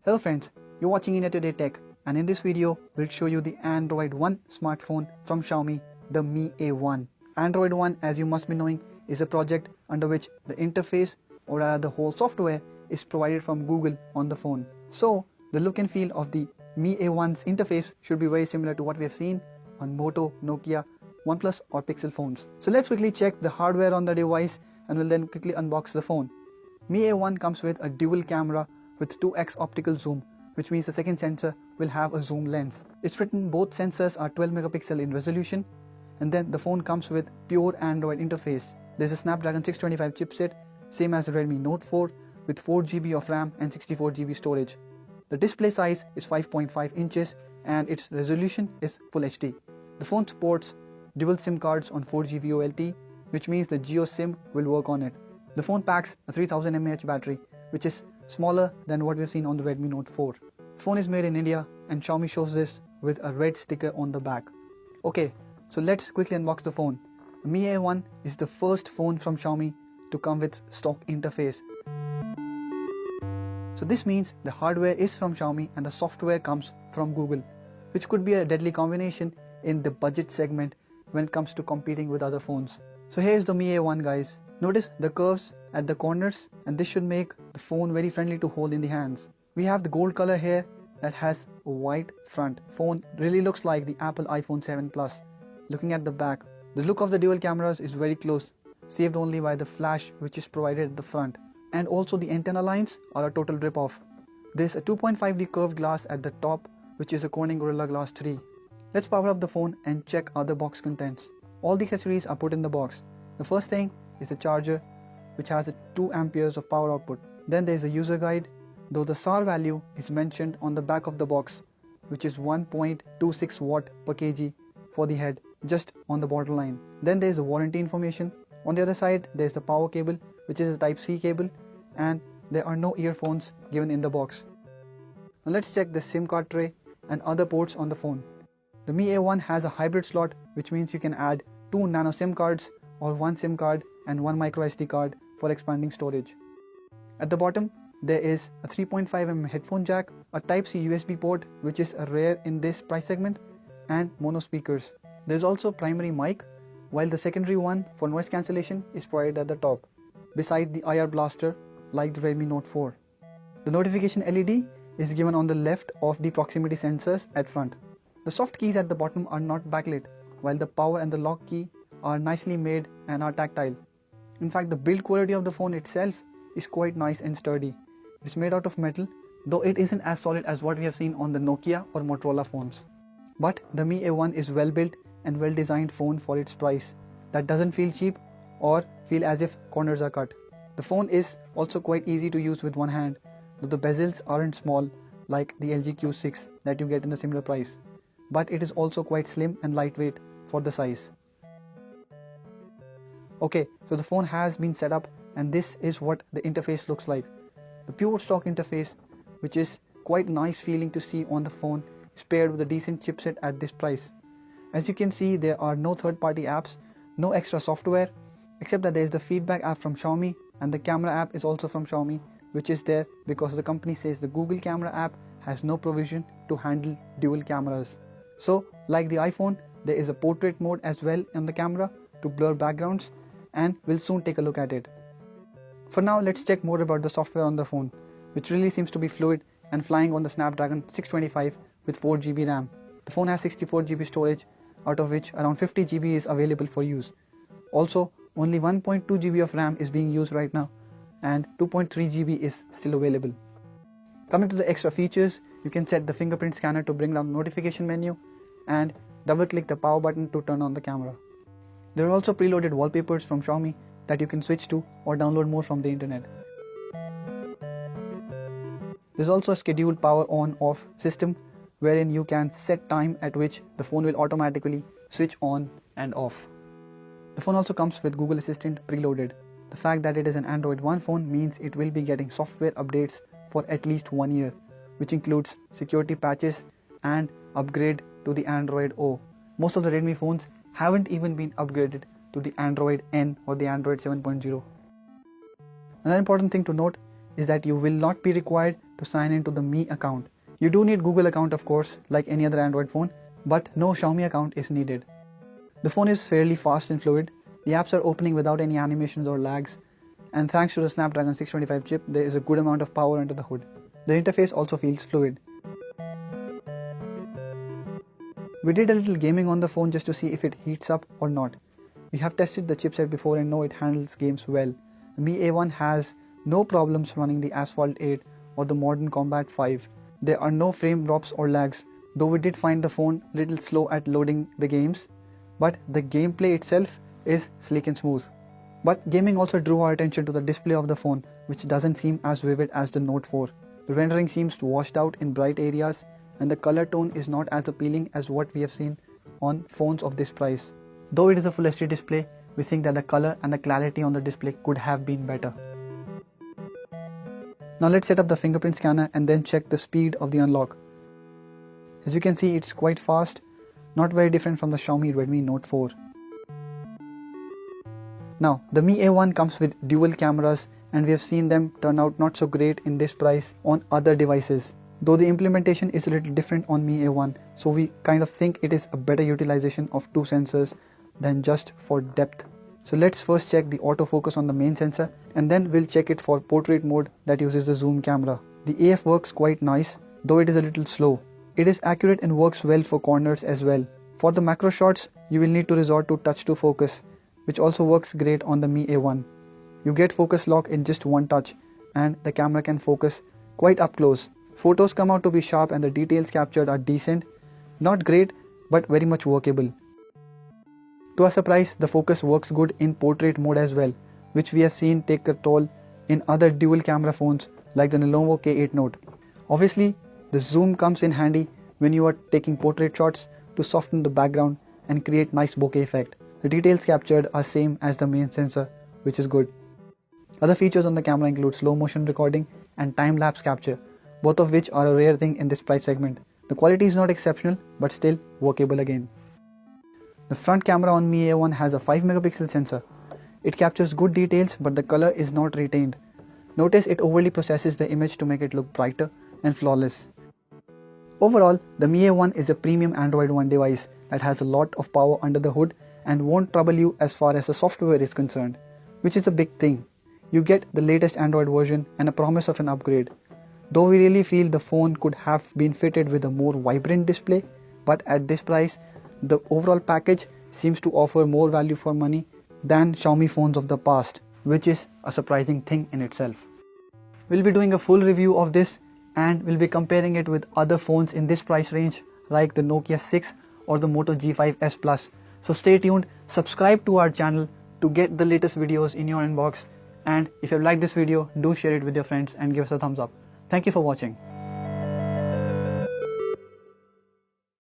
Hello friends, you're watching India Today Tech, and in this video we'll show you the Android One smartphone from Xiaomi, the Mi A1. Android One, as you must be knowing, is a project under which the interface or rather the whole software is provided from Google on the phone. So the look and feel of the Mi A1's interface should be very similar to what we have seen on Moto, Nokia, OnePlus or Pixel phones. So let's quickly check the hardware on the device and we'll then quickly unbox the phone. Mi A1 comes with a dual camera with 2x optical zoom, which means the second sensor will have a zoom lens. It's written both sensors are 12 megapixel in resolution, and then the phone comes with pure Android interface. There's a Snapdragon 625 chipset, same as the Redmi Note 4, with 4GB of RAM and 64GB storage. The display size is 5.5 inches and its resolution is Full HD. The phone supports dual SIM cards on 4G VoLTE, which means the Geo SIM will work on it. The phone packs a 3000 mAh battery, which is smaller than what we've seen on the Redmi Note 4. The phone is made in India and Xiaomi shows this with a red sticker on the back. Okay, so let's quickly unbox the phone. The Mi A1 is the first phone from Xiaomi to come with stock interface. So this means the hardware is from Xiaomi and the software comes from Google, which could be a deadly combination in the budget segment when it comes to competing with other phones. So here's the Mi A1 guys. Notice the curves at the corners, and this should make the phone very friendly to hold in the hands. We have the gold color here that has a white front. Phone really looks like the Apple iPhone 7 Plus. Looking at the back, the look of the dual cameras is very close, saved only by the flash which is provided at the front. And also the antenna lines are a total rip-off. There's a 2.5D curved glass at the top, which is a Corning Gorilla Glass 3. Let's power up the phone and check other box contents. All the accessories are put in the box. The first thing is a charger, which has a 2 amperes of power output. Then there is a user guide, though the SAR value is mentioned on the back of the box, which is 1.26 watt per kg for the head, just on the borderline. Then there is the warranty information. On the other side, there is the power cable, which is a Type-C cable, and there are no earphones given in the box. Now let's check the SIM card tray and other ports on the phone. The Mi A1 has a hybrid slot, which means you can add 2 nano SIM cards or 1 SIM card and 1 micro SD card for expanding storage. At the bottom, there is a 3.5mm headphone jack, a Type-C USB port, which is rare in this price segment, and mono speakers. There is also a primary mic, while the secondary one for noise cancellation is provided at the top, beside the IR blaster like the Redmi Note 4. The notification LED is given on the left of the proximity sensors at front. The soft keys at the bottom are not backlit, while the power and the lock key are nicely made and are tactile. In fact, the build quality of the phone itself is quite nice and sturdy. It's made out of metal, though it isn't as solid as what we have seen on the Nokia or Motorola phones. But the Mi A1 is well built and well designed phone for its price. That doesn't feel cheap or feel as if corners are cut. The phone is also quite easy to use with one hand, though the bezels aren't small like the LG Q6 that you get in a similar price. But it is also quite slim and lightweight for the size. Okay, so the phone has been set up and this is what the interface looks like. The pure stock interface, which is quite nice feeling to see on the phone, is paired with a decent chipset at this price. As you can see, there are no third-party apps, no extra software, except that there is the feedback app from Xiaomi, and the camera app is also from Xiaomi, which is there because the company says the Google camera app has no provision to handle dual cameras. So, like the iPhone, there is a portrait mode as well on the camera to blur backgrounds, and we'll soon take a look at it. For now, let's check more about the software on the phone, which really seems to be fluid and flying on the Snapdragon 625 with 4GB RAM. The phone has 64GB storage, out of which around 50GB is available for use. Also, only 1.2GB of RAM is being used right now, and 2.3GB is still available. Coming to the extra features, you can set the fingerprint scanner to bring down the notification menu and double-click the power button to turn on the camera. There are also preloaded wallpapers from Xiaomi that you can switch to or download more from the internet. There's also a scheduled power on-off system wherein you can set time at which the phone will automatically switch on and off. The phone also comes with Google Assistant preloaded. The fact that it is an Android One phone means it will be getting software updates for at least 1 year, which includes security patches and upgrade to the Android O. Most of the Redmi phones haven't even been upgraded to the Android N or the Android 7.0. Another important thing to note is that you will not be required to sign into the Mi account. You do need Google account of course, like any other Android phone, but no Xiaomi account is needed. The phone is fairly fast and fluid. The apps are opening without any animations or lags, and thanks to the Snapdragon 625 chip, there is a good amount of power under the hood. The interface also feels fluid. We did a little gaming on the phone just to see if it heats up or not. We have tested the chipset before and know it handles games well. The Mi A1 has no problems running the Asphalt 8 or the Modern Combat 5. There are no frame drops or lags, though we did find the phone a little slow at loading the games, but the gameplay itself is sleek and smooth. But gaming also drew our attention to the display of the phone, which doesn't seem as vivid as the Note 4. The rendering seems washed out in bright areas, and the color tone is not as appealing as what we have seen on phones of this price. Though it is a Full HD display, we think that the color and the clarity on the display could have been better. Now let's set up the fingerprint scanner and then check the speed of the unlock. As you can see, it's quite fast, not very different from the Xiaomi Redmi Note 4. Now, the Mi A1 comes with dual cameras, and we have seen them turn out not so great in this price on other devices. Though the implementation is a little different on Mi A1, so we kind of think it is a better utilization of two sensors than just for depth. So let's first check the autofocus on the main sensor, and then we'll check it for portrait mode that uses the zoom camera. The AF works quite nice, though it is a little slow. It is accurate and works well for corners as well. For the macro shots, you will need to resort to touch to focus, which also works great on the Mi A1. You get focus lock in just one touch, and the camera can focus quite up close. Photos come out to be sharp and the details captured are decent. Not great, but very much workable. To our surprise, the focus works good in portrait mode as well, which we have seen take a toll in other dual camera phones like the Lenovo K8 Note. Obviously, the zoom comes in handy when you are taking portrait shots to soften the background and create nice bokeh effect. The details captured are same as the main sensor, which is good. Other features on the camera include slow motion recording and time-lapse capture, both of which are a rare thing in this price segment. The quality is not exceptional, but still workable again. The front camera on Mi A1 has a 5 megapixel sensor. It captures good details, but the color is not retained. Notice it overly processes the image to make it look brighter and flawless. Overall, the Mi A1 is a premium Android One device that has a lot of power under the hood and won't trouble you as far as the software is concerned, which is a big thing. You get the latest Android version and a promise of an upgrade. Though we really feel the phone could have been fitted with a more vibrant display, but at this price, the overall package seems to offer more value for money than Xiaomi phones of the past, which is a surprising thing in itself. We'll be doing a full review of this, and we'll be comparing it with other phones in this price range like the Nokia 6 or the Moto G5s Plus. So stay tuned, subscribe to our channel to get the latest videos in your inbox, and if you have liked this video, do share it with your friends and give us a thumbs up. Thank you for watching.